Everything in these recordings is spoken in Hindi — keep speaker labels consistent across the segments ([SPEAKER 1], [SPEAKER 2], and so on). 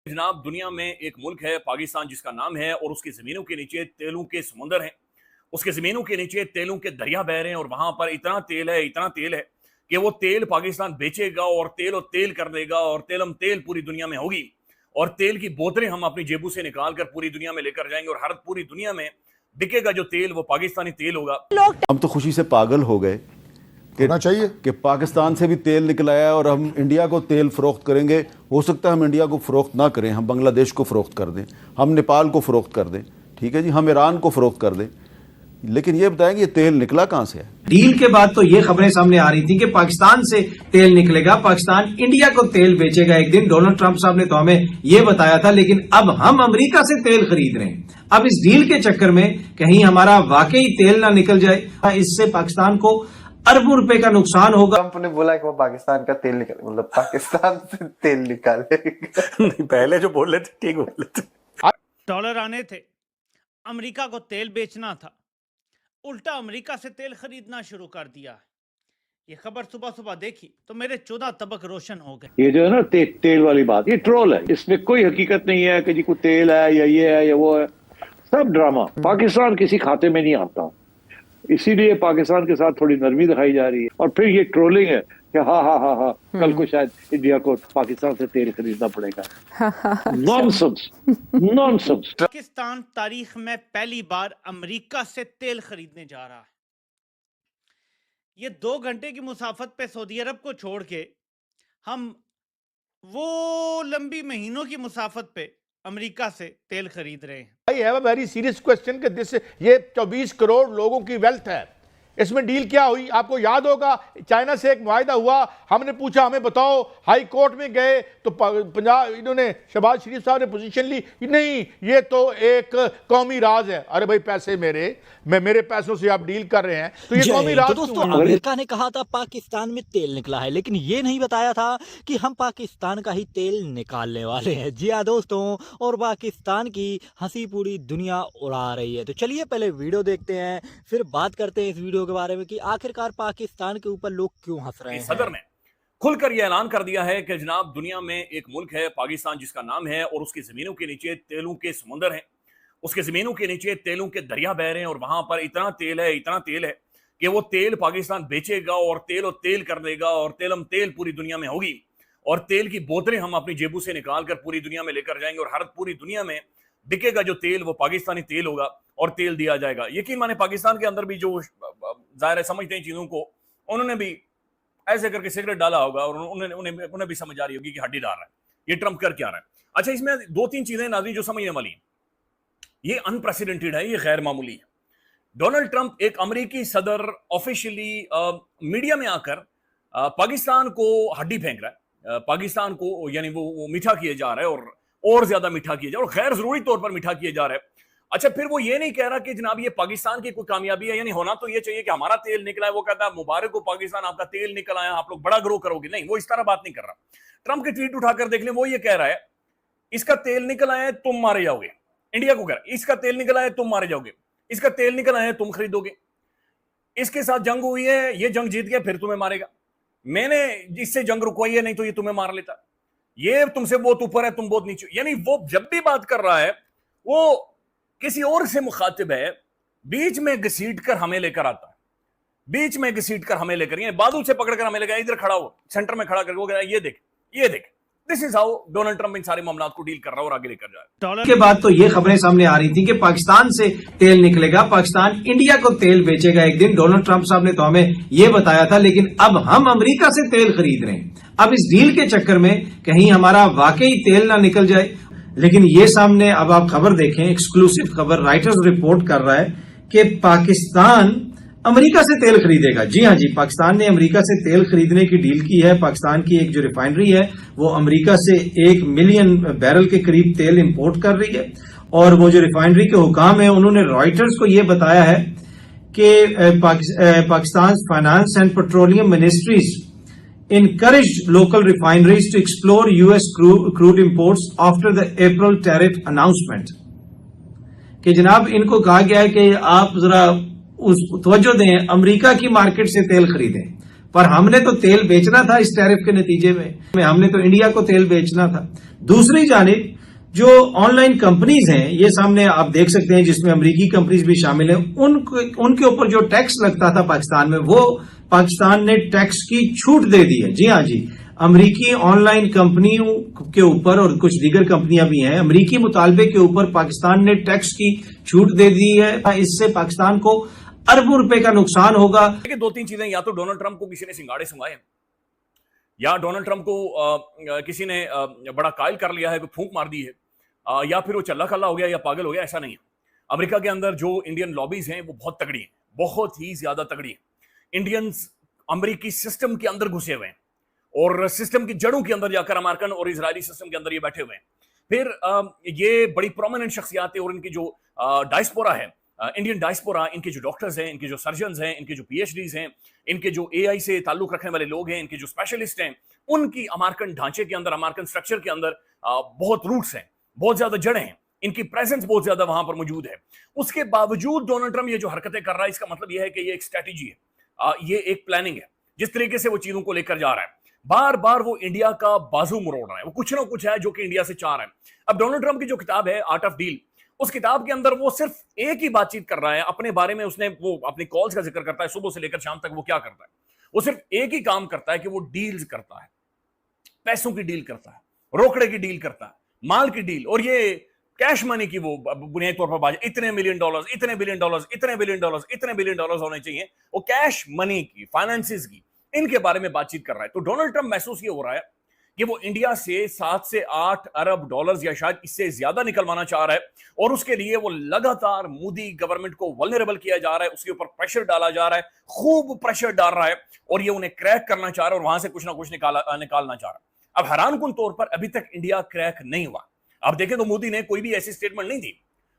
[SPEAKER 1] जनाब, दुनिया में एक मुल्क है पाकिस्तान जिसका नाम है और उसकी जमीनों के नीचे तेलों के समुंदर हैं। उसके जमीनों के नीचे तेलों के दरिया बह रहे हैं और वहां पर इतना तेल है कि वो तेल पाकिस्तान बेचेगा और तेल कर देगा और तेल पूरी दुनिया में होगी और तेल की बोतलें हम अपनी जेबों से निकाल कर पूरी दुनिया में लेकर जाएंगे और हर पूरी दुनिया में बिकेगा जो तेल वो पाकिस्तानी तेल होगा।
[SPEAKER 2] हम तो खुशी से पागल हो गए
[SPEAKER 3] होना चाहिए
[SPEAKER 2] कि पाकिस्तान से भी तेल निकल आया और हम इंडिया को तेल फरोख्त करेंगे। हो सकता है हम इंडिया को फरोख्त ना करें, हम बांग्लादेश को फरोख्त कर दें, हम नेपाल को फरोख्त कर दें, ठीक है जी, हम ईरान को फरोख्त कर दें, लेकिन ये बताएंगे ये तेल निकला कहां से है।
[SPEAKER 4] डील के बाद तो ये खबरें सामने आ रही थी कि पाकिस्तान से तेल निकलेगा, पाकिस्तान इंडिया को तेल बेचेगा एक दिन। डोनाल्ड ट्रंप साहब ने तो हमें ये बताया था, लेकिन अब हम अमेरिका से तेल खरीद रहे हैं। अब इस डील के चक्कर में कहीं हमारा वाकई तेल ना निकल जाए, इससे पाकिस्तान को अरबों रुपए का नुकसान होगा।
[SPEAKER 5] ट्रंप ने बोला कि वो पाकिस्तान का तेल निकाले, मतलब पाकिस्तान से तेल निकालेगा।
[SPEAKER 1] नहीं, पहले जो बोल रहे थे ठीक बोल रहे थे।
[SPEAKER 6] डॉलर आने थे, अमेरिका को तेल बेचना था, उल्टा अमेरिका से तेल खरीदना शुरू कर दिया। ये खबर सुबह सुबह देखी तो मेरे 14 तबक रोशन हो गए।
[SPEAKER 7] ये जो है ना तेल वाली बात, ये ट्रोल है, इसमें कोई हकीकत नहीं है कि जी कोई तेल है या ये है या वो है, सब ड्रामा। पाकिस्तान किसी खाते में नहीं आता, इसीलिए पाकिस्तान के साथ थोड़ी नरमी दिखाई जा रही है। और फिर ये ट्रोलिंग है कि हाँ कल को शायद इंडिया को पाकिस्तान से तेल खरीदना पड़ेगा। Nonsense, nonsense.
[SPEAKER 6] पाकिस्तान तारीख में पहली बार अमेरिका से तेल खरीदने जा रहा है। ये 2 घंटे की मुसाफत पे सऊदी अरब को छोड़ के हम वो लंबी महीनों की मुसाफत पे अमेरिका से तेल खरीद रहे हैं।
[SPEAKER 3] I have a very serious question कि दिस ये 24 करोड़ लोगों की वेल्थ है, इसमें डील क्या हुई? आपको याद होगा चाइना से एक मुआहिदा हुआ, हमने पूछा हमें बताओ, हाई कोर्ट में गए तो पंजाब इन्होंने शहबाज शरीफ साहब ने पोजीशन ली, नहीं ये तो एक कौमी राज है। अरे भाई पैसे मेरे पैसों से आप डील कर रहे हैं तो ये कौमी राज।
[SPEAKER 8] तो दोस्तों अमेरिका ने कहा था पाकिस्तान में तेल निकला है, लेकिन ये नहीं बताया था कि हम पाकिस्तान का ही तेल निकालने वाले हैं। जी हाँ दोस्तों, और पाकिस्तान की हंसी पूरी दुनिया उड़ा रही है। तो चलिए पहले वीडियो देखते हैं, फिर बात करते हैं इस वीडियो के बारे में कि आखिरकार पाकिस्तान के ऊपर लोग क्यों हंस रहे हैं।
[SPEAKER 1] सदर ने खुलकर यह ऐलान कर दिया है कि जनाब, दुनिया में एक मुल्क है पाकिस्तान जिसका नाम है और उसकी जमीनों के नीचे तेलों के समुंदर हैं। उसके जमीनों के नीचे तेलों के दरिया बह रहे हैं और वहां पर इतना तेल है कि वो तेल पाकिस्तान बेचेगा और तेल कर देगा और तेल पूरी दुनिया में होगी और तेल की बोतलें हम अपनी जेबों से निकाल कर पूरी दुनिया में लेकर जाएंगे और हर पूरी दुनिया में बिकेगा जो तेल वो पाकिस्तानी तेल होगा और तेल दिया जाएगा। यकीन माने पाकिस्तान के अंदर भी जो जाहिर है समझते हैं चीजों को, उन्होंने भी ऐसे करके सिगरेट डाला होगा और उन्हें भी समझ आ रही होगी कि हड्डी डाल रहा है, ये ट्रंप कर क्या रहा है। अच्छा, इसमें 2-3 चीजें नाज़रीन जो समझने वाली हैं, ये अनप्रेसिडेंटेड है, ये गैर मामूली है। डोनाल्ड ट्रंप एक अमेरिकी सदर ऑफिशियली मीडिया में आकर पाकिस्तान को हड्डी फेंक रहा है, पाकिस्तान को यानी वो मीठा किए जा रहा है और ज्यादा मीठा किया जा रहा है और गैर जरूरी तौर पर मीठा किए जा रहा है। अच्छा, फिर वो ये नहीं कह रहा कि जनाब ये पाकिस्तान की कोई कामयाबी है, यानी होना तो ये चाहिए कि हमारा तेल निकला है। वो कहता है मुबारक हो पाकिस्तान, आपका तेल निकल आया, आप लोग बड़ा ग्रो करोगे। नहीं, वो इस तरह बात नहीं कर रहा। ट्रंप के ट्वीट उठाकर देख लें, वो ये कह रहा है इसका तेल निकल आया है तुम मारे जाओगे। इंडिया को कह रहा है इसका तेल निकल आया है तुम मारे जाओगे, इसका तेल निकल आया है तुम खरीदोगे, इसके साथ जंग हुई है, ये जंग जीत गया फिर तुम्हें मारेगा, मैंने इससे जंग रुकवाई है नहीं तो ये तुम्हें मार लेता, ये तुमसे बहुत ऊपर है तुम बहुत नीचे। यानी वो जब भी बात कर रहा है वो किसी और से मुखातिब है, बीच में घसीट कर हमें लेकर आता है, बीच में घसीट कर हमें लेकर, ये बाजू से पकड़कर हमें लेकर इधर खड़ा हो, सेंटर में खड़ा करके वो कह रहा है ये देख this is how Donald Trump इन सारे मामलों को डील कर रहा है और आगे लेकर जाए।
[SPEAKER 6] डॉलर
[SPEAKER 4] के बाद तो ये खबरें सामने आ रही थी कि पाकिस्तान से तेल निकलेगा, पाकिस्तान इंडिया को तेल बेचेगा एक दिन। डोनाल्ड ट्रंप साहब ने तो हमें ये बताया था, लेकिन अब हम अमेरिका से तेल खरीद रहे हैं। अब इस डील के चक्कर में कहीं हमारा वाकई तेल ना निकल जाए। लेकिन ये सामने अब आप खबर देखें, एक्सक्लूसिव खबर, राइटर्स रिपोर्ट कर रहा है कि पाकिस्तान अमेरिका से तेल खरीदेगा। जी हाँ जी, पाकिस्तान ने अमेरिका से तेल खरीदने की डील की है। पाकिस्तान की एक जो रिफाइनरी है वो अमेरिका से 1 मिलियन बैरल के करीब तेल इंपोर्ट कर रही है और वो जो रिफाइनरी के हुकाम है उन्होंने रॉयटर्स को ये बताया है कि Pakistan finance and petroleum ministries encouraged local refineries to explore US crude imports after the April tariff announcement। कि जनाब इनको कहा गया है कि आप जरा उस तवज्जो दें, अमेरिका की मार्केट से तेल खरीदें, पर हमने तो तेल बेचना था इस टैरिफ के नतीजे में, हमने तो इंडिया को तेल बेचना था। दूसरी जानिब जो ऑनलाइन कंपनीज हैं, ये सामने आप देख सकते हैं, जिसमें अमेरिकी कंपनीज भी शामिल हैं, उनके ऊपर जो टैक्स लगता था पाकिस्तान में, वो पाकिस्तान ने टैक्स की छूट दे दी है। जी हाँ जी, अमेरिकी ऑनलाइन कंपनियों के ऊपर और कुछ दीगर कंपनियां भी हैं, अमेरिकी मुतालबे के ऊपर पाकिस्तान ने टैक्स की छूट दे दी है। इससे पाकिस्तान को अरबों रुपए का नुकसान होगा।
[SPEAKER 1] देखिए, दो तीन चीजें, या तो डोनाल्ड ट्रंप को किसी ने सिंगाड़े सुंगाए, या डोनाल्ड ट्रंप को किसी ने बड़ा कायल कर लिया है, कोई फूंक मार दी है, या फिर वो चल्ला कल्ला हो गया या पागल हो गया। ऐसा नहीं है। अमेरिका के अंदर जो इंडियन लॉबीज हैं वो बहुत तगड़ी हैं, बहुत ही ज्यादा तगड़ी हैं। इंडियंस अमेरिकी सिस्टम के अंदर घुसे हुए हैं और सिस्टम की जड़ों के अंदर जाकर अमेरिकन और इजरायली सिस्टम के अंदर ये बैठे हुए हैं। फिर ये बड़ी प्रोमिनेंट शख्सियातें और इनकी जो डायस्पोरा है, इंडियन डायस्पोरा, इनके जो डॉक्टर्स हैं, इनके जो सर्जन्स हैं, इनके जो पीएचडीज हैं, इनके जो एआई से ताल्लुक रखने वाले लोग हैं, इनके जो स्पेशलिस्ट हैं, उनकी अमेरिकन ढांचे के अंदर, अमेरिकन स्ट्रक्चर के अंदर बहुत रूट्स हैं, बहुत ज्यादा जड़ें हैं, इनकी प्रेजेंस बहुत ज्यादा वहां पर मौजूद है। उसके बावजूद डोनाल्ड ट्रंप ये जो हरकतें कर रहा है, इसका मतलब यह है कि ये एक स्ट्रेटेजी है, ये एक प्लानिंग है। जिस तरीके से वो चीजों को लेकर जा रहा है, बार बार वो इंडिया का बाजू मरोड़ रहा है, वो कुछ ना कुछ है जो कि इंडिया से चाह रहा है। अब डोनाल्ड ट्रंप की जो किताब है आर्ट ऑफ डील, उस किताब के अंदर वो सिर्फ एक ही बातचीत कर रहा है अपने बारे में। उसने वो अपनी कॉल्स का जिक्र करता है, सुबह से लेकर शाम तक वो क्या करता है, वो सिर्फ एक ही काम करता है कि वो डील्स करता है, पैसों की डील करता है, रोकड़े की डील करता है, माल की डील, और ये कैश मनी की वो बुनियादी तौर पर बात, इतने मिलियन डॉलर्स, इतने बिलियन डॉलर्स, इतने बिलियन डॉलर्स, इतने बिलियन डॉलर्स होने चाहिए, वो कैश मनी की, फाइनेंसिस की, इनके बारे में बातचीत कर रहा है। तो डोनाल्ड ट्रंप महसूस ये हो रहा है कि वो इंडिया से 7 से 8 अरब डॉलर्स या शायद इससे ज्यादा निकलवाना चाह रहा है, और उसके लिए वो लगातार मोदी गवर्नमेंट को वल्नरेबल किया जा रहा है, उसके ऊपर प्रेशर डाला जा रहा है, खूब प्रेशर डाल रहा है, और ये उन्हें क्रैक करना चाह रहा है और वहां से कुछ ना कुछ निकालना चाह रहा है। अब हैरानकुन तौर पर अभी तक इंडिया क्रैक नहीं हुआ। आप देखें तो मोदी ने कोई भी ऐसी स्टेटमेंट नहीं दी,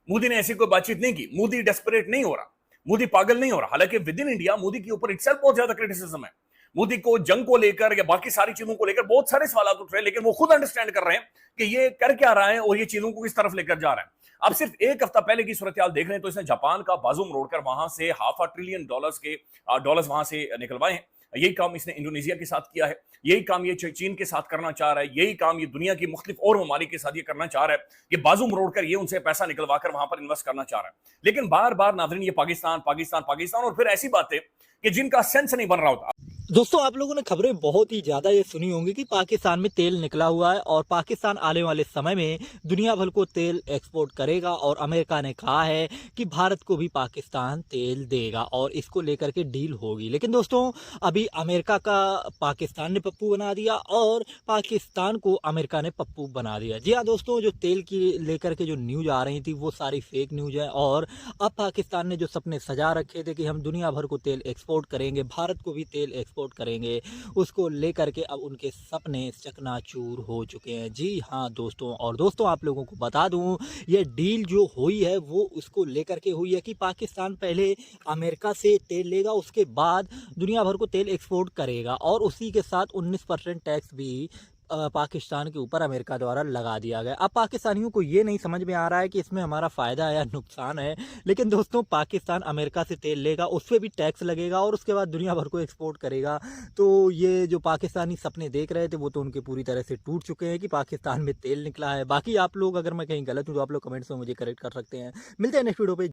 [SPEAKER 1] मोदी ने ऐसी कोई बातचीत नहीं की, मोदी डेस्परेट नहीं हो रहा, मोदी पागल नहीं हो रहा। हालांकि विद इन इंडिया मोदी के ऊपर इटसेल्फ बहुत ज्यादा क्रिटिसिज्म है, मोदी को जंग को लेकर या बाकी सारी चीजों को लेकर बहुत सारे सवाल उठ रहे हैं, लेकिन वो खुद अंडरस्टैंड कर रहे हैं कि ये कर क्या रहा है और ये चीजों को किस तरफ लेकर जा रहा है। अब सिर्फ एक हफ्ता पहले की सूरत देख रहे हैं तो इसने जापान का बाजू मरोड़कर वहां से $500 ट्रिलियन डॉलर्स वहां से निकलवाए हैं। यही काम इसने इंडोनेशिया के साथ किया है, यही काम ये चीन के साथ करना चाह रहा है, यही काम ये दुनिया की मुख्तलिफ और ममालिक के साथ ये करना चाह रहा है, ये बाजू मरोड़कर ये उनसे पैसा निकलवाकर वहां पर इन्वेस्ट करना चाह रहा है। लेकिन बार बार नाज़रीन ये पाकिस्तान पाकिस्तान पाकिस्तान, और फिर ऐसी बातें कि जिनका सेंस नहीं बन रहा होता।
[SPEAKER 8] दोस्तों, आप लोगों ने खबरें बहुत ही ज़्यादा ये सुनी होंगी कि पाकिस्तान में तेल निकला हुआ है और पाकिस्तान आने वाले समय में दुनिया भर को तेल एक्सपोर्ट करेगा, और अमेरिका ने कहा है कि भारत को भी पाकिस्तान तेल देगा और इसको लेकर के डील होगी। लेकिन दोस्तों, अभी अमेरिका का पाकिस्तान ने पप्पू बना दिया और पाकिस्तान को अमेरिका ने पप्पू बना दिया। जी हाँ दोस्तों, जो तेल की लेकर के जो न्यूज़ आ रही थी वो सारी फेक न्यूज़ है, और अब पाकिस्तान ने जो सपने सजा रखे थे कि हम दुनिया भर को तेल एक्सपोर्ट करेंगे, भारत को भी तेल एक्सपोर्ट करेंगे, उसको लेकर के अब उनके सपने चकनाचूर हो चुके हैं। जी हाँ दोस्तों, और दोस्तों आप लोगों को बता दूं, ये डील जो हुई है वो उसको लेकर के हुई है कि पाकिस्तान पहले अमेरिका से तेल लेगा, उसके बाद दुनिया भर को तेल एक्सपोर्ट करेगा, और उसी के साथ 19% टैक्स भी पाकिस्तान के ऊपर अमेरिका द्वारा लगा दिया गया। अब पाकिस्तानियों को ये नहीं समझ में आ रहा है कि इसमें हमारा फ़ायदा है या नुकसान है। लेकिन दोस्तों, पाकिस्तान अमेरिका से तेल लेगा, उस पर भी टैक्स लगेगा और उसके बाद दुनिया भर को एक्सपोर्ट करेगा। तो ये जो पाकिस्तानी सपने देख रहे थे वो तो उनके पूरी तरह से टूट चुके हैं कि पाकिस्तान में तेल निकला है। बाकी आप लोग, अगर मैं कहीं गलत हूँ तो आप लोग कमेंट्स में मुझे करेक्ट कर सकते हैं। मिलते हैं नेक्स्ट वीडियो पे।